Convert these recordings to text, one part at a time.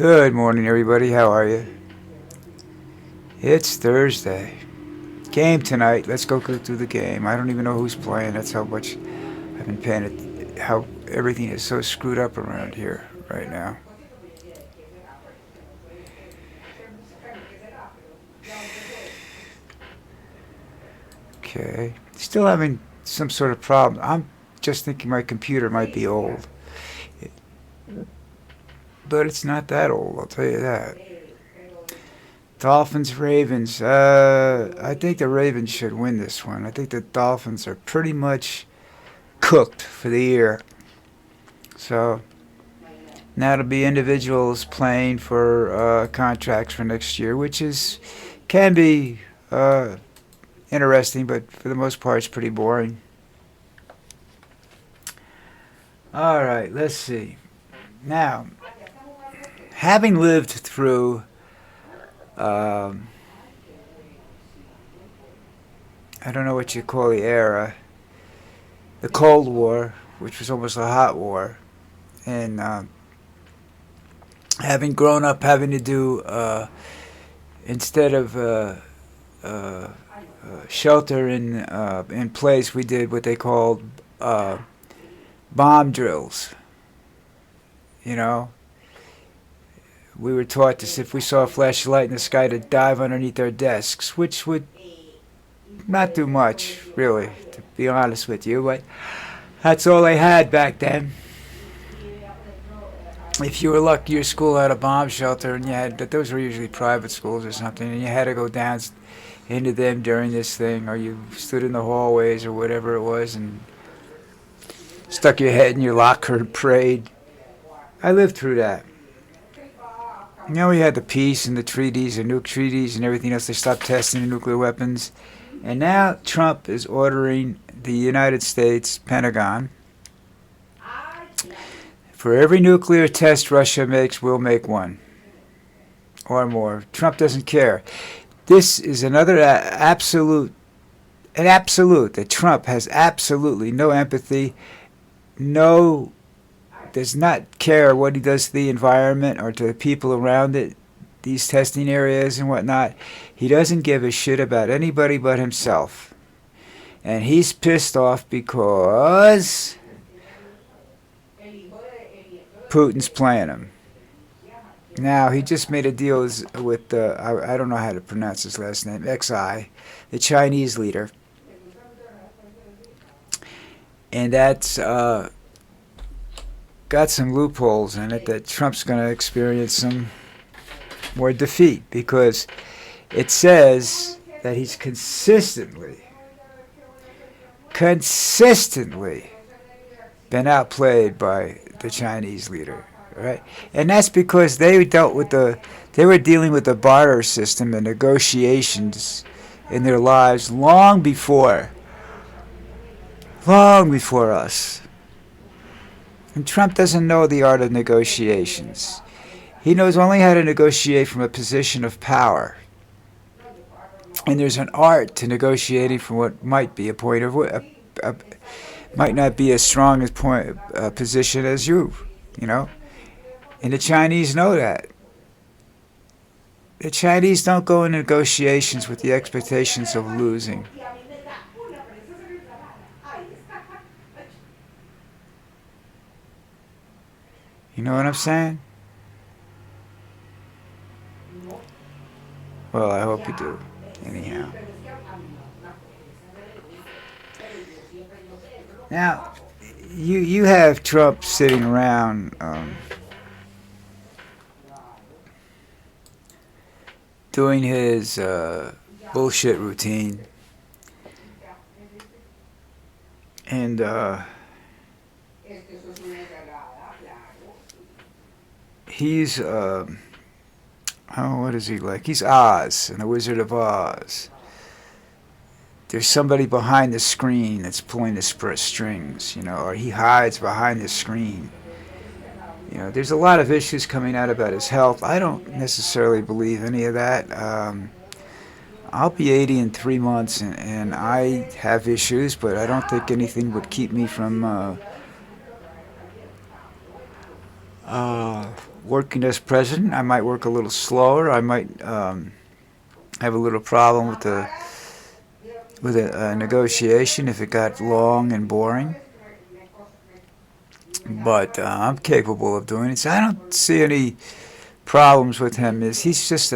Good morning, everybody. How are you? It's Thursday. Game tonight. Let's go through the game. I don't even know who's playing. That's how much I've been paying it. How everything is so screwed up around here right now. Okay. Still having some sort of problem. I'm just thinking my computer might be old. But it's not that old, I'll tell you that. Dolphins, Ravens. I think the Ravens should win this one. I think the Dolphins are pretty much cooked for the year. So now it'll be individuals playing for contracts for next year, which can be interesting, but for the most part, it's pretty boring. All right, let's see. Now, having lived through I don't know what you call the era, the Cold War, which was almost a hot war, and having grown up having to do instead of shelter in place, we did what they called bomb drills. You know, we were taught this if we saw a flash of light in the sky to dive underneath our desks, which would not do much, really, to be honest with you, but that's all they had back then. If you were lucky, your school had a bomb shelter, and those were usually private schools or something, and you had to go down into them during this thing, or you stood in the hallways or whatever it was and stuck your head in your locker and prayed. I lived through that. You know, we had the peace and the treaties, the nuke treaties and everything else. They stopped testing the nuclear weapons. And now Trump is ordering the United States Pentagon, for every nuclear test Russia makes, we'll make one or more. Trump doesn't care. This is another absolute that Trump has absolutely no empathy, does not care what he does to the environment or to the people around it, these testing areas and whatnot. He doesn't give a shit about anybody but himself. And he's pissed off because Putin's playing him. Now, he just made a deal with, I don't know how to pronounce his last name, Xi, the Chinese leader. And that's got some loopholes in it that Trump's going to experience some more defeat, because it says that he's consistently been outplayed by the Chinese leader, right? And that's because they were dealing with the barter system and negotiations in their lives long before us. And Trump doesn't know the art of negotiations. He knows only how to negotiate from a position of power. And there's an art to negotiating from what might be a point of might not be as strong a position as you know. And the Chinese know that. The Chinese don't go in negotiations with the expectations of losing. You know what I'm saying? Well, I hope you do. Anyhow. Now, you have Trump sitting around doing his bullshit routine. And he's what is he like? He's Oz in the Wizard of Oz. There's somebody behind the screen that's pulling the strings, or he hides behind the screen. There's a lot of issues coming out about his health. I don't necessarily believe any of that. I'll be 80 in 3 months, and I have issues, but I don't think anything would keep me from Working as president, I might work a little slower. I might have a little problem with a negotiation if it got long and boring. But I'm capable of doing it. So I don't see any problems with him. He's just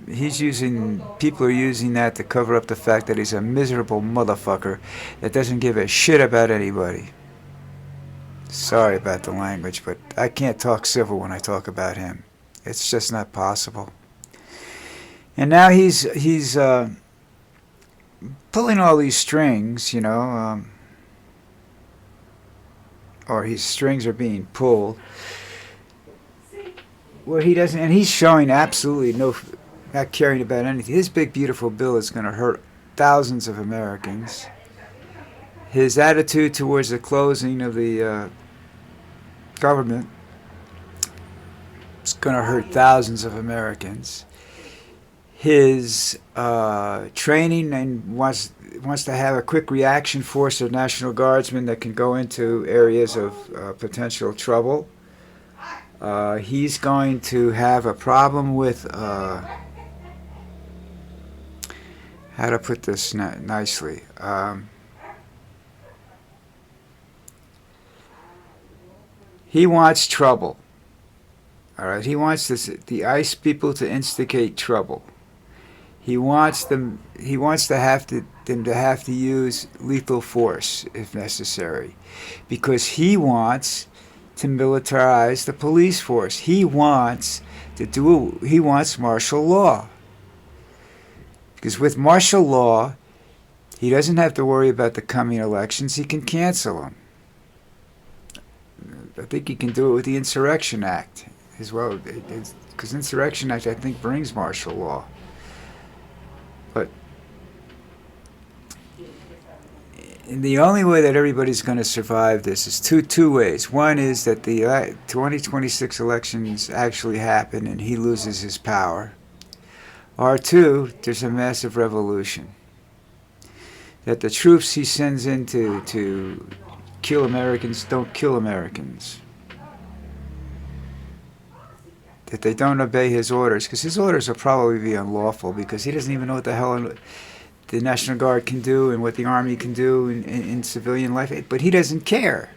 he's using, people are using that to cover up the fact that he's a miserable motherfucker that doesn't give a shit about anybody. Sorry about the language, but I can't talk civil when I talk about him. It's just not possible. And now he's pulling all these strings, you know, or his strings are being pulled, where he doesn't, and he's showing absolutely not caring about anything. His big beautiful bill is going to hurt thousands of Americans. His attitude towards the closing of the government is going to hurt thousands of Americans. His training, and wants to have a quick reaction force of National Guardsmen that can go into areas of potential trouble. He's going to have a problem with, how to put this nicely, he wants trouble. All right, he wants the ICE people to instigate trouble. He wants them to have to use lethal force if necessary, because he wants to militarize the police force. He wants martial law. Because with martial law, he doesn't have to worry about the coming elections. He can cancel them. I think he can do it with the Insurrection Act as well, because Insurrection Act, I think, brings martial law. But the only way that everybody's going to survive this is two ways. One is that the 2026 elections actually happen and he loses his power. Or two, there's a massive revolution. That the troops he sends in to kill Americans don't kill Americans. That they don't obey his orders, because his orders will probably be unlawful, because he doesn't even know what the hell the National Guard can do and what the Army can do in civilian life, but he doesn't care.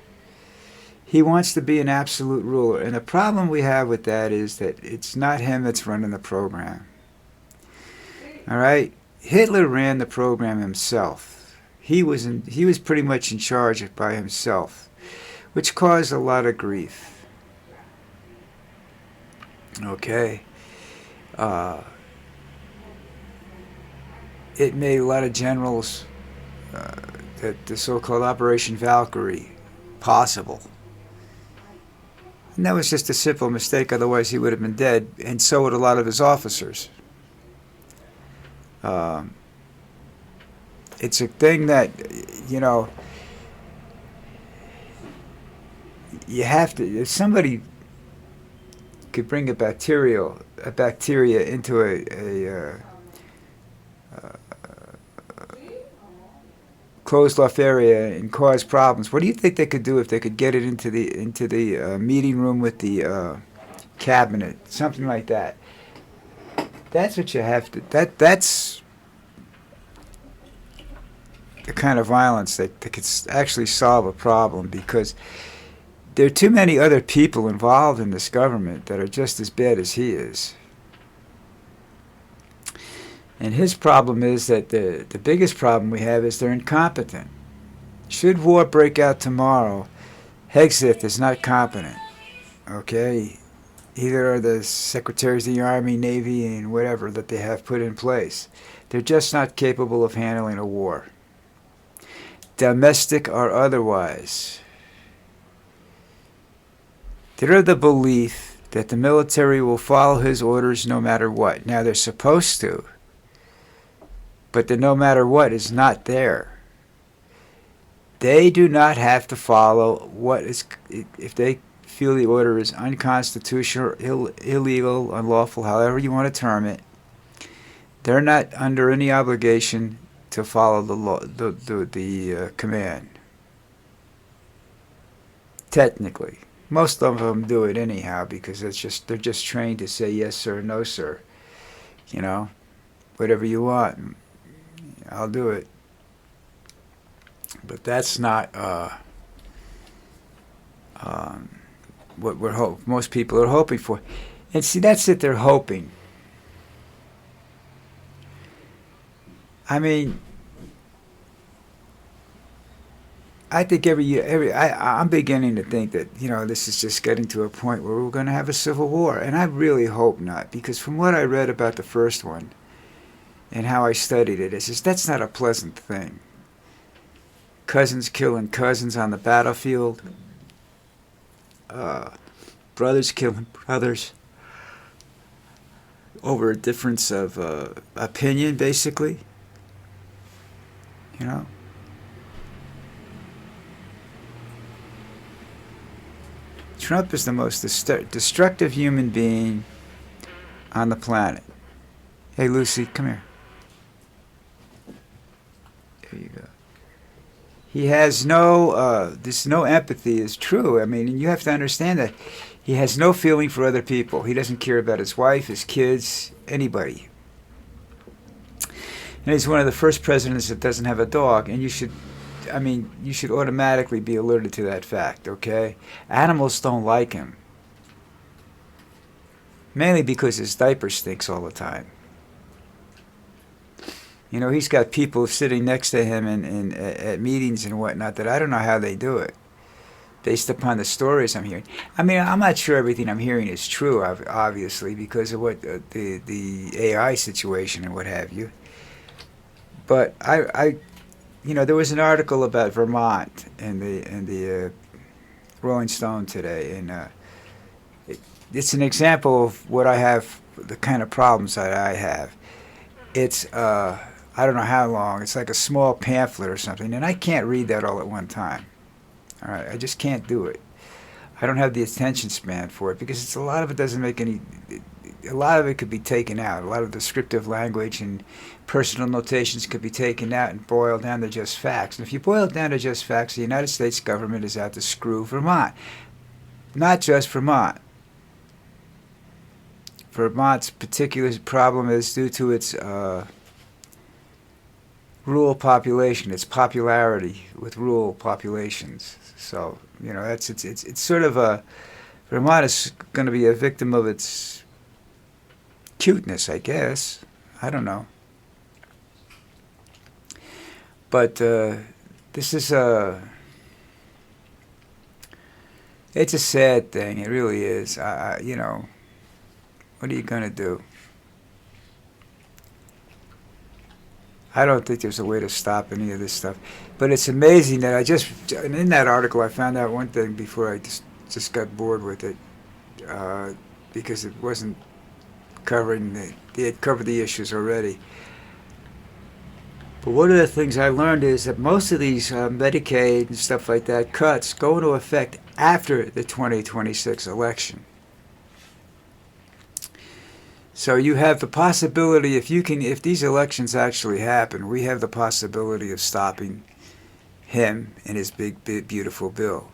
He wants to be an absolute ruler, and the problem we have with that is that it's not him that's running the program. All right? Hitler ran the program himself. He was pretty much in charge by himself, which caused a lot of grief. Okay. It made a lot of generals, the so-called Operation Valkyrie, possible. And that was just a simple mistake, otherwise he would have been dead, and so would a lot of his officers. It's a thing that, you know, you have to, if somebody could bring a bacteria into a closed-off area and cause problems, what do you think they could do if they could get it into the meeting room with the cabinet, something like that? That's what you have to. That's the kind of violence that could actually solve a problem, because there are too many other people involved in this government that are just as bad as he is. And his problem is that the biggest problem we have is they're incompetent. Should war break out tomorrow, Hegseth is not competent. Okay? Either are the secretaries of the Army, Navy, and whatever that they have put in place. They're just not capable of handling a war, domestic or otherwise. They're of the belief that the military will follow his orders no matter what. Now, they're supposed to, but the no matter what is not there. They do not have to follow what is, if they feel the order is unconstitutional, illegal, unlawful, however you want to term it, they're not under any obligation to follow the law, the command. Technically. Most of them do it anyhow because they're just trained to say yes sir, no sir. You know, whatever you want, I'll do it. But that's not um, what most people are hoping for. And see, that's it. They're hoping. I mean, I think every year, I'm beginning to think that this is just getting to a point where we're going to have a civil war, and I really hope not, because from what I read about the first one and how I studied it, it's just that's not a pleasant thing. Cousins killing cousins on the battlefield, uh, brothers killing brothers over a difference of opinion, basically. You know. Trump is the most destructive human being on the planet. Hey, Lucy, come here. There you go. He has no empathy is true. I mean, you have to understand that he has no feeling for other people. He doesn't care about his wife, his kids, anybody. And he's one of the first presidents that doesn't have a dog, and you should automatically be alerted to that fact, okay? Animals don't like him. Mainly because his diaper stinks all the time. He's got people sitting next to him at meetings and whatnot that I don't know how they do it, based upon the stories I'm hearing. I mean, I'm not sure everything I'm hearing is true, obviously, because of what the AI situation and what have you. But there was an article about Vermont in the Rolling Stone today, and it's an example of what I have, the kind of problems that I have. It's I don't know how long. It's like a small pamphlet or something, and I can't read that all at one time. All right, I just can't do it. I don't have the attention span for it because a lot of it doesn't make any. A lot of it could be taken out. A lot of descriptive language and personal notations could be taken out and boiled down to just facts. And if you boil it down to just facts, the United States government is out to screw Vermont. Not just Vermont. Vermont's particular problem is due to its rural population, its popularity with rural populations. So, it's sort of a... Vermont is going to be a victim of its cuteness, I guess. I don't know. But this is it's a sad thing. It really is. What are you going to do? I don't think there's a way to stop any of this stuff. But it's amazing that in that article, I found out one thing before I just got bored with it, because it wasn't covering they had covered the issues already. But one of the things I learned is that most of these Medicaid and stuff like that cuts go into effect after the 2026 election. So you have the possibility, if these elections actually happen, we have the possibility of stopping him and his big beautiful bill.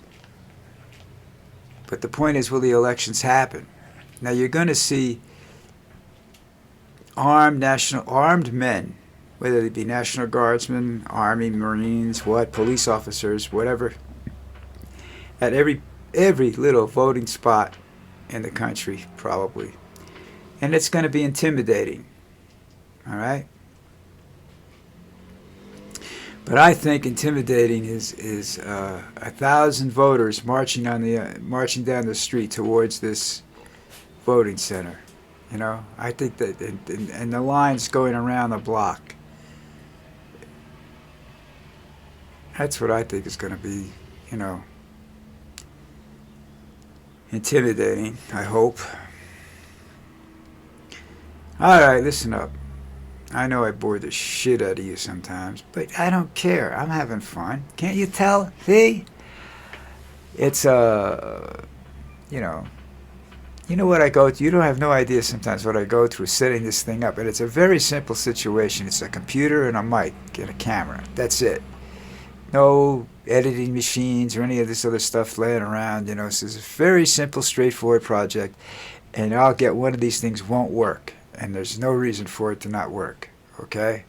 But the point is, will the elections happen? Now you're going to see armed men, whether they be National Guardsmen, Army, Marines, police officers, whatever, at every little voting spot in the country, probably. And it's going to be intimidating. All right? But I think intimidating is 1,000 voters marching down the street towards this voting center. I think that, and the lines going around the block. That's what I think is going to be, intimidating, I hope. All right, listen up. I know I bore the shit out of you sometimes, but I don't care. I'm having fun. Can't you tell? See? It's, you know what I go through. You don't have no idea sometimes what I go through setting this thing up. And it's a very simple situation. It's a computer and a mic and a camera. That's it. No editing machines or any of this other stuff laying around. So it's a very simple, straightforward project, and I'll get one of these things won't work, and there's no reason for it to not work. Okay,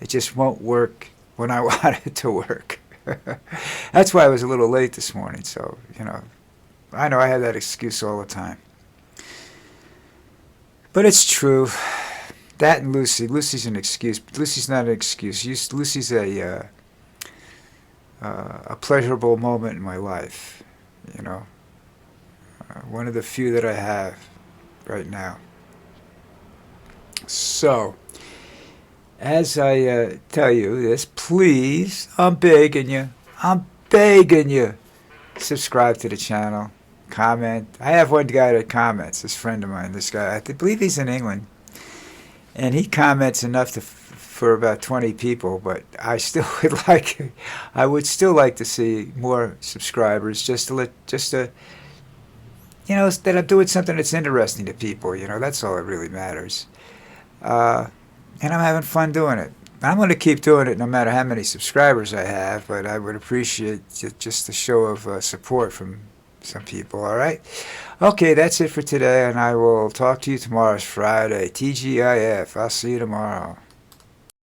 it just won't work when I want it to work. That's why I was a little late this morning. So I know I have that excuse all the time, but it's true. That and Lucy. Lucy's an excuse, but Lucy's not an excuse. Lucy's a pleasurable moment in my life. One of the few that I have right now. So, as I tell you this, please, I'm begging you, subscribe to the channel, comment. I have one guy that comments, this friend of mine, this guy, I believe he's in England, and he comments enough for about 20 people, but I would still like to see more subscribers, just to that I'm doing something that's interesting to people. That's all that really matters. And I'm having fun doing it. I'm going to keep doing it no matter how many subscribers I have, but I would appreciate just a show of support from some people, all right? Okay, that's it for today, and I will talk to you tomorrow. It's Friday. TGIF. I'll see you tomorrow.